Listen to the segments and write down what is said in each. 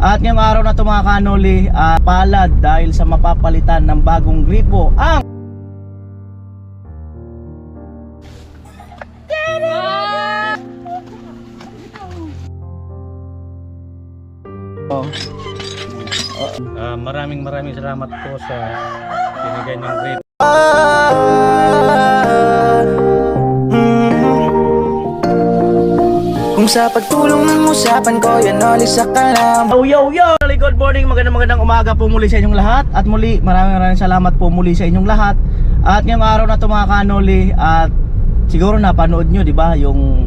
At ngayong araw na ito mga kanoli, palad dahil sa mapapalitan ng bagong gripo ang maraming salamat po sa binigay niyong gripo. Kung sa pagtulong ng usapan ko, yan ulit sa kalam. Yo! Good morning, magandang umaga po muli sa inyong lahat. At muli, maraming salamat po muli sa inyong lahat. At ngayong araw na ito mga kanoli, at siguro napanood nyo, di ba, yung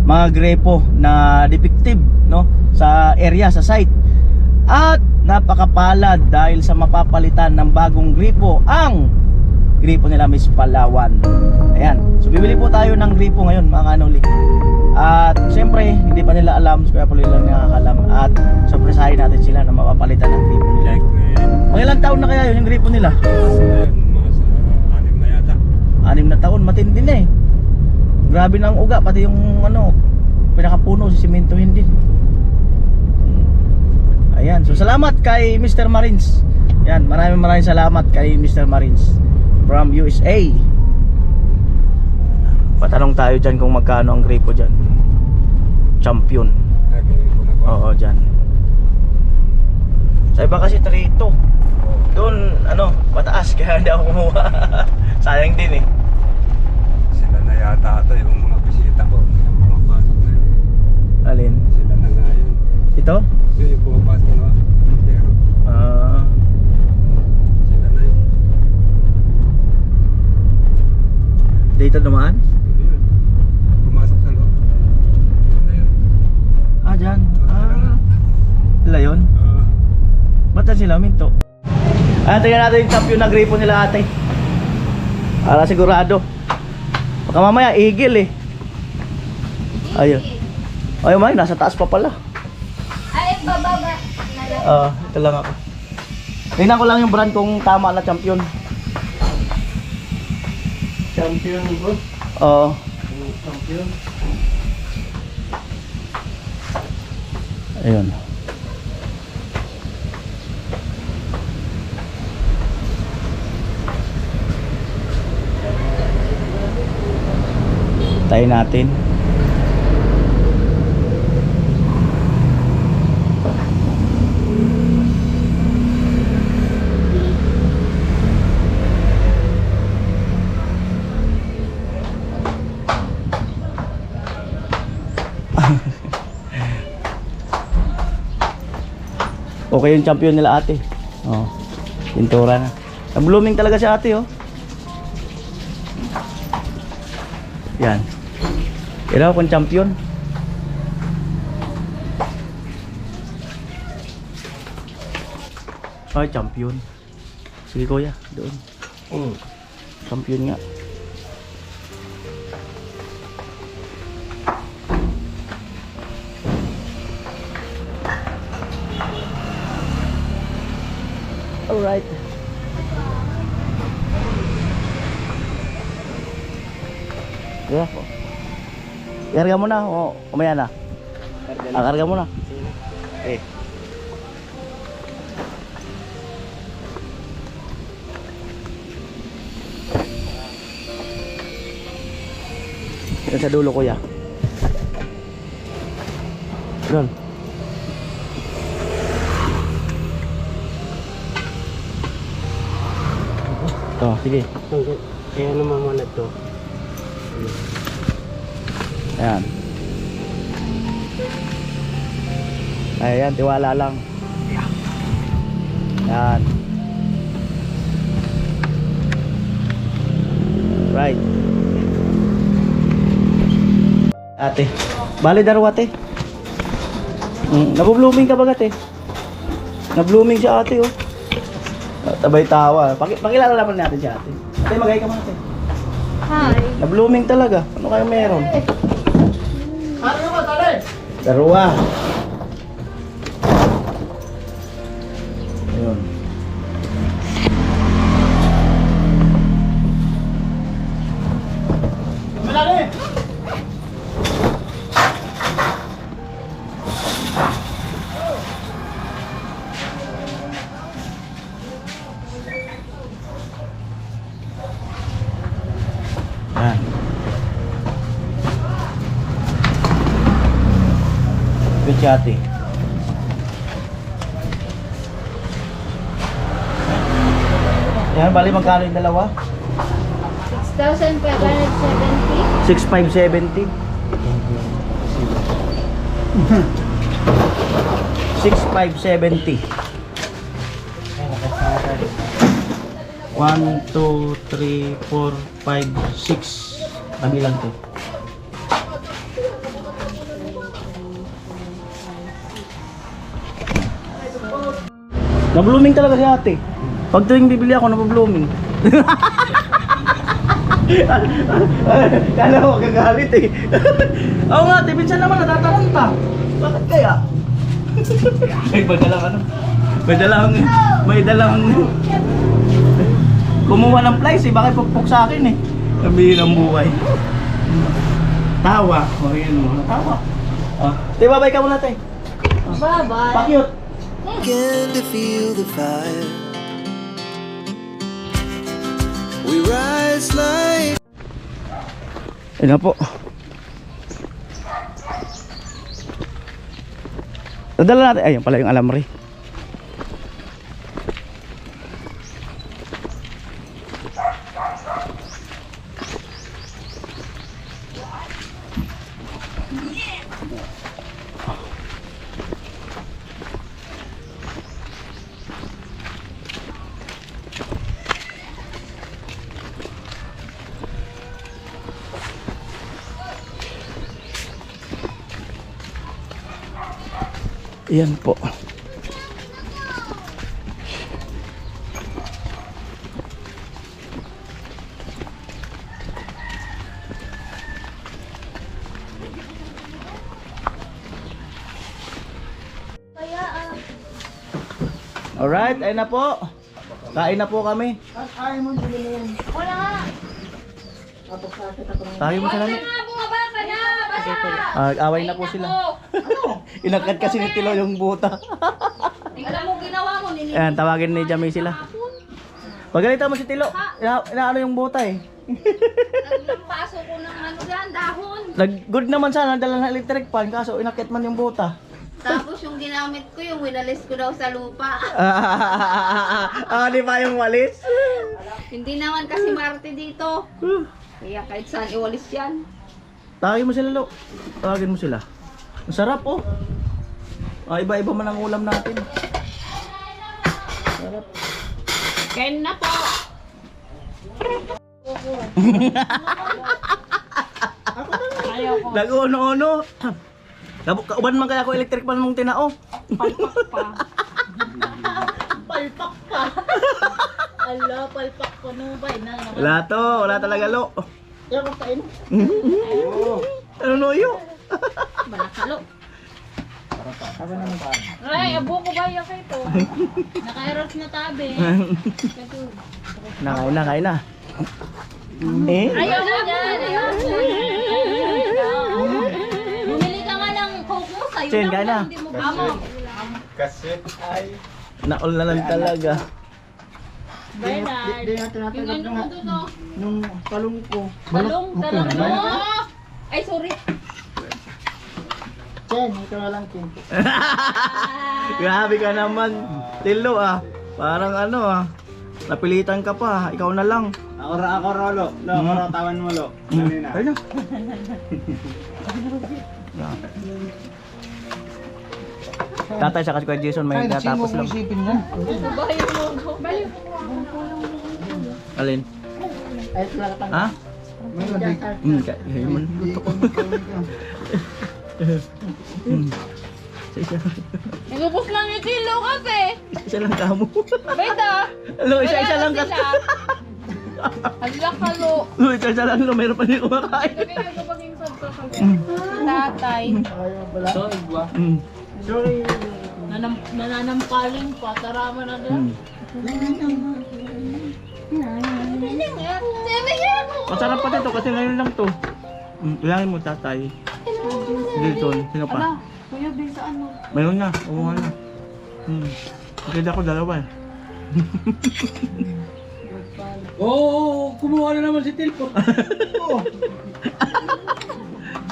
mga grepo na defective, no, sa area, sa site. At napakapalad dahil sa mapapalitan ng bagong gripo ang gripo nila Miss Palawan. Ayan, so bibili po tayo ng gripo ngayon mga kanoli. At siyempre hindi pa nila alam, kaya po nila nakakalam. At surprisehin natin sila na mapapalitan ng gripo nila. Mga ilang taon na kaya yun yung gripo nila? Mga 6 na yata. 6 na taon, matindi na eh. Grabe na ang uga, pati yung ano, pinakapuno, simentohin din. Ayan, so salamat kay Mr. Marines. Yan, maraming salamat kay Mr. Marines from USA. Patanong tayo dyan kung magkano ang gripo dyan. Champion. Oo, dyan. Sa iba kasi 3 ito. Doon, ano, mataas, kaya hindi ako kumuha. Sayang din eh. Sila na yata ito yung mga bisita ko. Yung pumapasok na yun. Alin? Sila na nga yun. Ito? Yung pumapasok na pero sila na yun. Dito dumaan? Hindi yun. Pumasok sa loob. Sila na yun. Dyan. Sila yun? Ba't na sila minto? Tingnan natin yung champion na gripo nila ate. Para sigurado. Baka mamaya igil eh. Ayun. Ayun may, nasa taas pa pala. Ay, bababa na lang. Ito lang ako. Tingnan ko lang yung brand kung tama na champion. Champion bro. Oo. Champion. Ayun. Tayo natin. Okay yung champion nila ate. Oh. Pintura na. Na-blooming talaga si ate oh. Yan. Iraw kung champion. Ay, champion. Sige kuya, doon. Champion nga. Alright. Yeah. Karga mo na o umaya na? Karga mo na. Eh. Yan sa dulo kuya. Doon. Sige. Kaya naman muna ito. Ayan. Ayan, tiwala lang. Ayan. Right. Ate. Bali daro ate. Nabublooming ka ba ate? Nablooming si ate oh. Tabay tawa. Pakilala naman natin si ate. Ate, magay ka muna ate. Hi. Na-blooming talaga. Ano kayo meron? Ano ba, tali? Darua. Ayun. Malaki! si ate. Yan, bali magkano yung dalawa? 6,570. 6,570. 6,570. 1, 2, 3, 4, 5, 6. Kami lang to. Na-blooming talaga si ate. Pag tuwing bibili ako, na-blooming. Kala ko gagalit eh. Oo nga, ate, minsan naman natataranta. Bakit kaya? May dalang kumuha ng flies eh, bakit pukpok sa akin eh. Sabihin ng buhay. Tawa. O yun mo, natawa. Te, babay ka muna te. Bye-bye. Pakyut. Begin to feel the fire. We rise like Ayun na po. Nadala natin. Ayun pala yung alamri. Yan po. Alright, ayun na po. Kain na po kami. Wala nga. Tayo mo sila. Bumaba ka na. Basta. Away na po sila. Inakat kasi ni Tilo yung buta. Alam mo ginawa mo. Ayan, tawagin ni Jamie sila. Pagalitan mo si Tilo. Inaano yung buta eh. Naglampaso ko ng ano dyan, dahon. Good naman sana, dala ng electric fan, kaso inakit man yung buta. Tapos yung ginamit ko, yung winalis ko daw sa lupa. Di ba yung walis? Hindi naman kasi Marte dito. Kaya kahit saan iwalis yan. Tawagin mo sila, Lo. Tawagin mo sila. Ang sarap, oh. Iba-iba man ang ulam natin. Sarap. Kain na po. Ayaw ko. Nag-uno-uno. Kauban man kaya ako electric fan mong tinao. Palpak pa. Palpak pa. Ala, palpak ko no ba? Wala to, wala talaga, Lo. Yan ko kain. Ano noyo? Balakalo. Ay, abo ko ba yung kayo to? Naka-eros na tabi. Nakain na. Eh? Ayaw mo dyan. Bumili ka nga ng coke mo. Sa'yo Chen, lang kain na. Hindi mo amo. Kasi ay Naol na lang talaga. Bernard. Yung ano mo doon, no? Nung talong ko. Talong mo. Ay, sorry. Chen, ito na lang Chen. Grabe ka naman. Tilo ah. Parang ano ah. Napilitan ka pa. Ikaw na lang. ako Rolo. Ako tawan mo Lo. Ayun. Tatay sa kasi Kuya Jason may natapos lang. Bahay mo. Bahay mo. Alin? Ay, wala ka Ha? Kaya man luto ko. Inubos lang yung tilo kasi. Isa lang kamo. Beta. Lo, isa lang kasi. Hala ka, lo. Lo, isa lang lo. Meron pa din kumakain. Tatay. Sorry. nananampaling pa. Tarama na doon. Masarap pa dito kasi ngayon lang to. Ilangin mo tatay. Dito, sino pa? Kuya, Bin, saan mo? Mayroon na, umuha na. Kaya ako dalawa eh. Oo, kumuha na naman si Tilpo.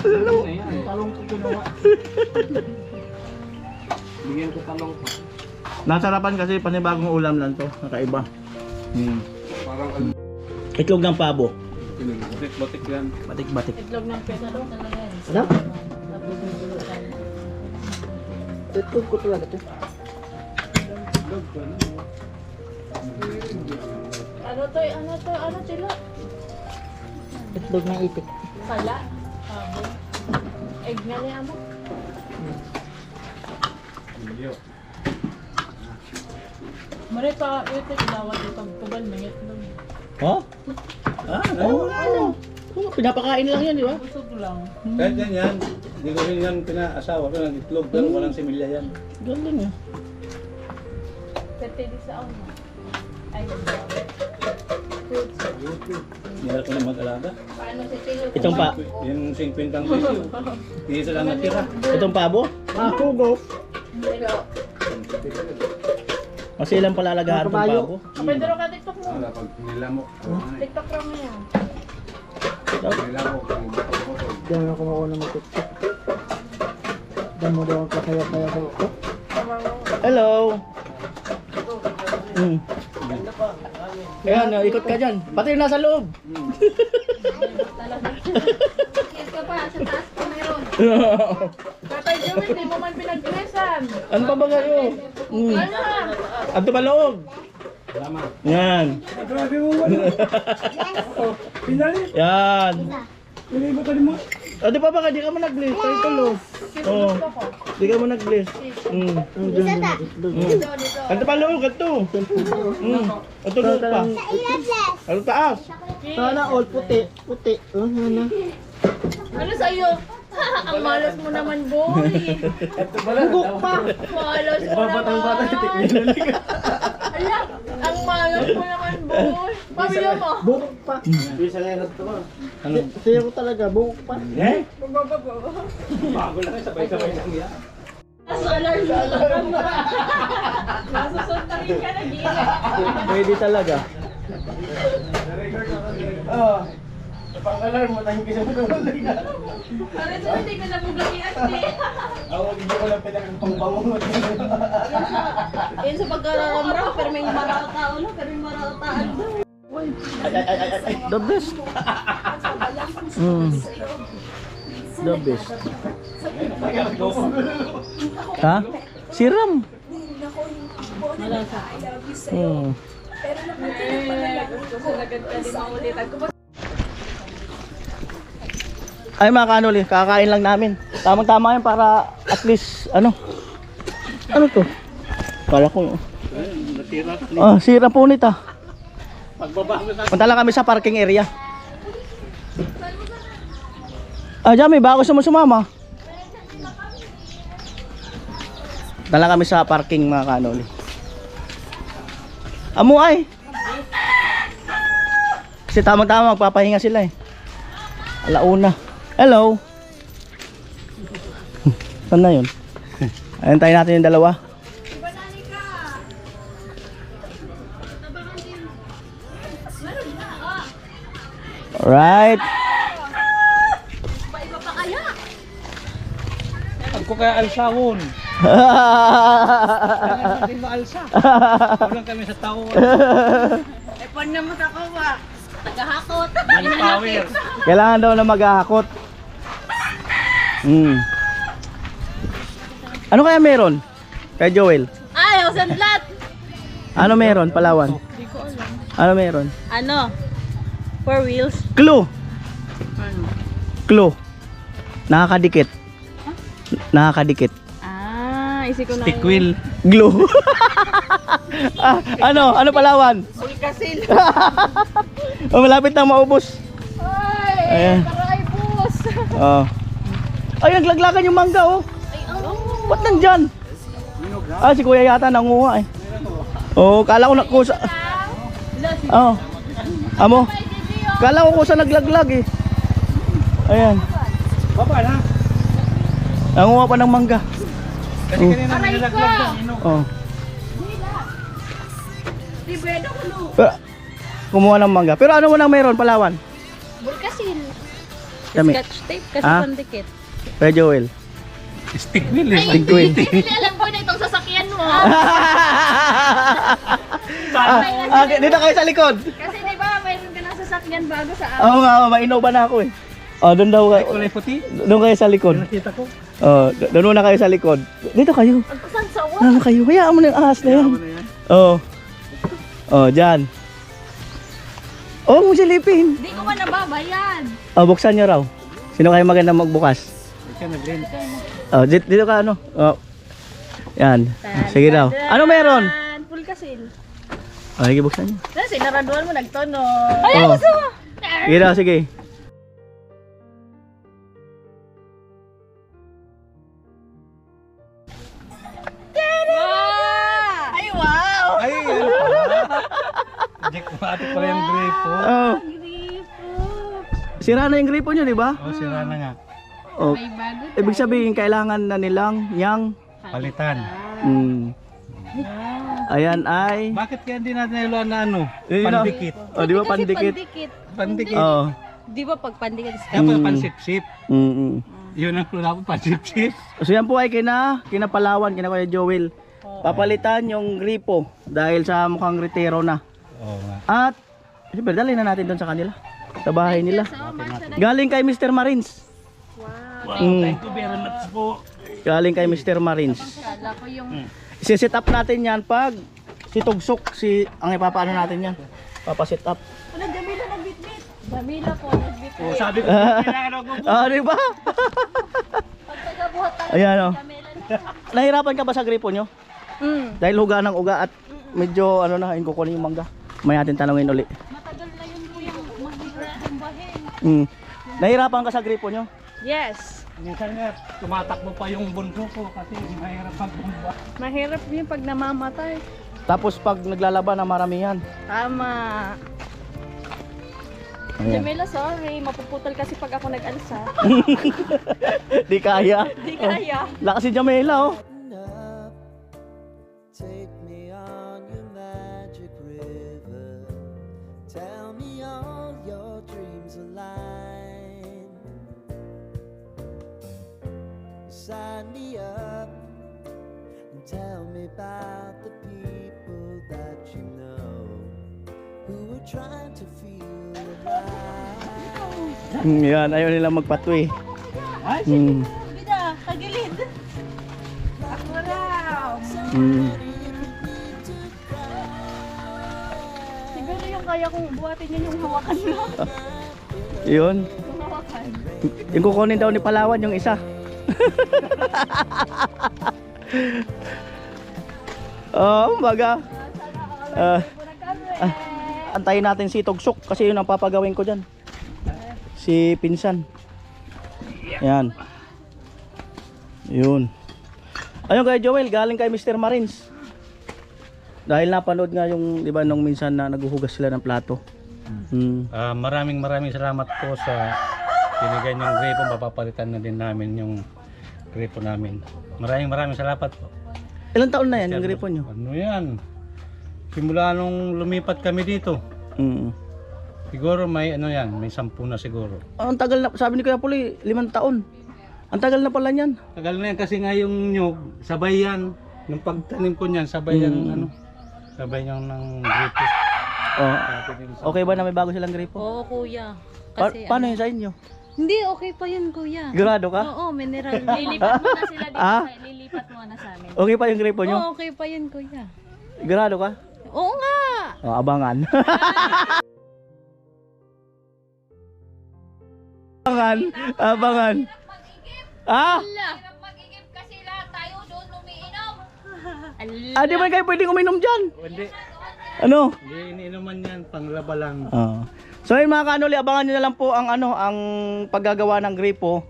Talong ko kinuha. Bigyan ko talong pa. Nasarapan kasi panibagong ulam lang to, nakaiba. Parang ano. Itlog ng pabo. Batik-batik yan. Batik-batik. Itlog ng pesa daw talaga yan. Ano? Itlog ko talaga to. Ano tila? Itlog ng itik. Kala? Pabo. Egg nga niya mo. Mari pa, ito ilawat yung pagtubal, may itlog. Ha? Ano? Pinapakain lang yan, di ba? Busog lang. Kahit yan, hindi ko rin yan pinaasawa ko ng itlog pero walang similya yan. Galing ah. Pwede di sa ako. Ay, Nihal ko na mag-alaga. Paano si Tilo? Itong pa, Yung 50 ang piso. Isa lang natira. itong pabo? Kugo. Tilo. Kasi ilang palalagahan itong pabo. pwede rin ka TikTok mo. Wala pag nilamok. TikTok lang na yan. Nilamok. Ang botol-botol. Diyan ako mauna mag-tiktok. Diyan mo daw kaya ko. Hello! Ayan, ikot ka dyan. Pati yung nasa loob. Yes ka pa, sa taas pa meron. Tatay Joey, hindi mo man pinag-dresan. Ano pa ba kayo? Ano? Ato pa loob. Salamat. Yan. Grabe mo wala. Pinali. Yan. Pinali mo tali mo. Di pa ba ka? Di ka mo nag-bless. Tayo tulo. Oo. Di ka mo nag-bless. Dito, dito. Ato pa loob. Ato. Ato loob pa. Ato taas. Sana all puti. Puti. Ano sa'yo? Ang malas mo naman, boy. Bugok pa. Malas mo naman. Ala, ang malas mo naman, boy. Pamilya mo. Bugok pa. Ano? Siya ko talaga. Bugok pa. Eh? Bago lang sabay-sabay lang yan. Nasusunod na rin ka nag-iinit. Pwede talaga. Pang-alarm mo. Tangin kasi mo. Para sa hindi ka nabugang i-asti. Hindi ko lang pinag pang-bangungot. Yan sa pagkararamram, pero may marata ulo, pero may marataan doon. The best. The best. Ha? Siram. Malasa. Gusto ko agad ka din maulitan ko. Ay mga kanuli, kakain lang namin. Tamang-tama yan para at least, ano to? Kala ko, sira po nito. Punta lang kami sa parking area. Jami, baka gusto mo sumama? Punta lang kami sa parking mga kanuli. Amo ay. Kasi tamang-tama magpapahinga sila eh. Alauna. Hello. Saan na yun? Ayantayin natin yung dalawa. Alright. Pag ko kaya alsahon. Hindi maalsa. Kulang kami sa tao. Eh, paano naman ako ba? Tagahakot. Manpower. Kailangan daw na maghahakot. Ano kaya meron? Kay Joel? Ay, sandlat! Ano meron? Palawan? Hindi ko alam. Ano meron? Ano? Four wheels? Clue! Ano? Clue. Nakakadikit. Nakakadikit. Ah, isip ko na. Stick wheel. Glue. Ano? Ano Palawan? Ulkasil. Malapit na maubos. Ay, Ayan. taray bus. Oh. Ay, naglaglagan yung mangga oh. Ay, ano? Ba't nandyan? Si kuya yata nanguha eh. Oh, kala ko na kusa. Oh. Amo. Kala ko kusa naglaglag eh. Ayan. Baba na. Nanguha pa ng mangga. Kasi kanina may nalaglag yan. Oh. Di bedo ko no. Pero, kumuha ng mangga. Pero ano mo nang meron Palawan? Bulkasil. Dami. Scotch tape kasi Ah? pandikit. Kay Joel. Stick wheel eh. Stick wheel. Hindi alam ko na itong Dito kayo sa likod. Kasi di ba, mayroon ka ng sasakyan bago sa akin. Oo nga, ma-innova na ako eh. Doon daw kayo. Kulay puti. Doon kayo sa likod. Nakita ko. Doon muna kayo sa likod. Dito kayo. Saan sa uwan? Ano kayo? Hayaan mo na yung ahas na yan. Dyan. Mo silipin. Hindi ko man nababayan. Buksan nyo raw. Sino kayo maganda magbukas? Dito ka ano? Yan. Sige daw. Ano meron? Full kasil. Sige, buksan nyo. Sinaraduan mo, nagtono. Ay, gusto mo! Sige daw, sige. Ay, wow! Ay, ano pala? Jackpot pala yung gripo. Sira na yung gripo nyo, di ba? Sira na nga. May bago. Ibig sabihin, kailangan na nilang yang... Palitan. Ayan ay... Bakit kaya hindi natin nailuan na ano? Yun na. Pandikit. Di ba pandikit? Pandikit. Di ba pag pandikit? Dapat pansip-sip. Mm. Yun ang klula ko, pansip-sip. So yan po ay kina Palawan, kina Kuya Joel. Papalitan yung gripo dahil sa mukhang retiro na. Oo nga. At siyempre dali na natin doon sa kanila. Sa bahay nila. So much. Galing kay Mr. Marines. Thank you very much po. Galing kay Mr. Marines. Kala ko yung... I-set up natin yan pag si Tugsok, ang ipapaano natin yan. Papaset up. Wala, Jamila nagbitbit. Jamila po, nagbibigay. Sabi ko, kailangan ako po. Di ba? Pagkagabuhat tayo. Ayan o. Jamila na. Nahirapan ka ba sa gripo nyo? Dahil huga ng uga at medyo ano na, kukunin yung mangga. May natin tanongin uli. Matagal na yun po yung mahirap tumbahin. Nahirapan ka sa gripo nyo? Yes. Minsan nga, tumatakbo pa yung bunso ko kasi mahirap magtumba. Mahirap yun pag namamatay. Tapos pag naglalaban na maramihan. Tama. Ayan. Jamila, sorry. Mapuputol kasi pag ako nag-alsa. Di kaya. Di kaya. Lakas si Jamela oh. Take me on your magic river. Tell me all your dreams align. Sign me up and tell me about the people that you know who are trying to feel alive. Yan, ayaw nila magpatwi. Bida, kagilid. Ako raw. Siguro yung kaya kong buhatin yun yung hawakan mo. Yun. Yung hawakan. Yung kukunin daw ni Palawan yung isa. Baga. Antayin natin si Tugsok kasi yun ang papagawin ko dyan. Si Pinsan. Yan. Yun. Ayun kay Joel, galing kay Mr. Marines. Dahil napanood nga yung, di ba, nung minsan na naguhugas sila ng plato. Maraming salamat po sa binigay niyong gripo. Mapapalitan na din namin yung gripo namin. Maraming salamat po. Ilang taon na yan yung gripo nyo? Ano yan? Simula nung lumipat kami dito. Siguro may ano yan, may 10 na siguro. Ang tagal na, sabi ni Kuya Puli, 5 taon. Ang tagal na pala niyan. Tagal na yan kasi nga yung nyug, sabay yan. Nung pagtanim ko niyan, sabay yan ano. Sabay yan ng gripo. Okay ba na may bago silang gripo? Oo, kuya. Paano yun sa inyo? Hindi, okay pa yun, kuya. Grado ka? Oo, mineral. Lilipat mo na sila dito. Ah? Lilipat mo na sa amin. Okay pa yung gripo nyo? Oo, okay pa yun, kuya. Grado ka? Oo nga. Abangan. Abangan. Hirap mag-igip kasi lahat tayo doon umiinom. Di ba kayo pwedeng uminom dyan? Hindi, Ano? hindi iniinuman yan, panglaba lang. So yun mga kanuli, abangan nyo na lang po ang ang paggagawa ng gripo.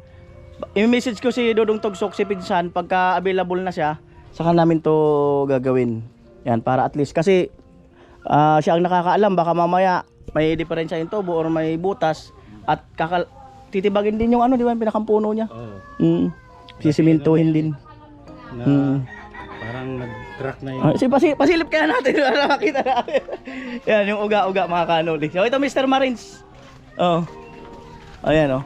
I-message ko si Dodong Tugsok, si Pinsan, pagka available na siya, saka namin to gagawin. Yan, para at least, kasi siya ang nakakaalam, baka mamaya may diferensya yung tubo or may butas at titibagin din yung di ba, yung pinakampuno niya. Oo. Sisimintuhin din. Parang nag-crack na yun. Pasilip kaya natin para makita natin. Yan, yung uga-uga mga kanuli. So ito Mr. Marines. Ayan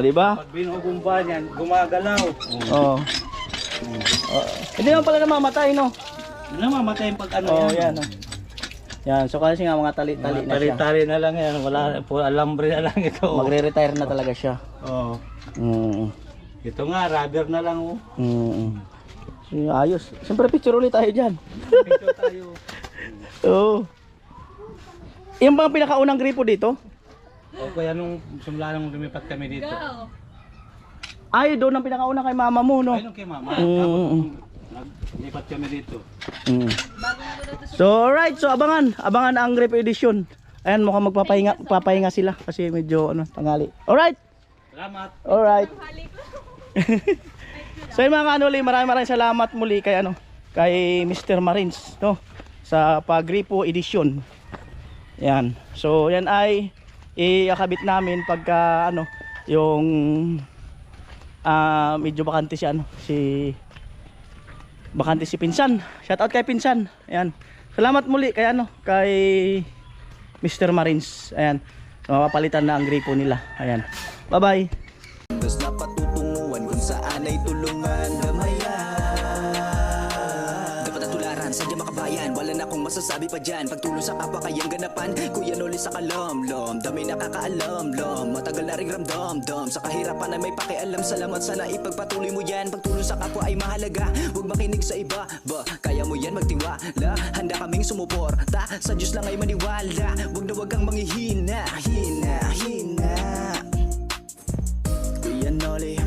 di ba? Pag binugumba niyan, gumagalaw. Hindi naman pala namamatay, no? Ano mamatay pag ano Oh, yan? yan. Oh. Yan, so kasi nga mga tali-tali na siya. Tali-tali na lang yan. Wala po, alambre na lang ito. Magre-retire na talaga siya. Oh. Mm. Ito nga, rubber na lang oh. Mm. So, ayos. Siyempre picture ulit tayo dyan. Picture tayo. Oo. Yung bang pinakaunang gripo dito? O kaya nung simula nung lumipat kami dito. Ay, doon ang pinakauna kay mama mo, no? Ayun kay mama. Mm. Naglipat kami dito. Mm. So, alright. So, abangan ang gripo edition. Ayan, mukhang papahinga sila kasi medyo tanghali. Alright. Salamat. Alright. So yun mga kanuli, maraming salamat muli kay kay Mr. Marins, no, sa pagripo edition. Yan. So yan ay iakabit namin pagka yung medyo bakante si Pinsan. Shout out kay Pinsan. Ayan. Salamat muli kay kay Mr. Marins. Ayan. Mapapalitan na ang gripo nila. Ayan. Bye-bye. Tas napatutunguhan kung saan ay tulungan damayan. Dapat ang tularan, sadya makabayan. Wala na akong masasabi pa dyan. Pagtulong sa kapwa kayang ganapan. Kuya Noli sa kalamlam, dami nakakaalam-lam. Matagal na ring ramdam-dam, sa kahirapan ay may pakialam. Salamat, sana ipagpatuloy mo yan. Pagtulong sa kapwa ay mahalaga, huwag makinig sa iba. Kaya mo yan, magtiwala. Handa kaming sumuporta, sa Diyos lang ay maniwala. Huwag na huwag kang manghihina, hina. Kuya Noli,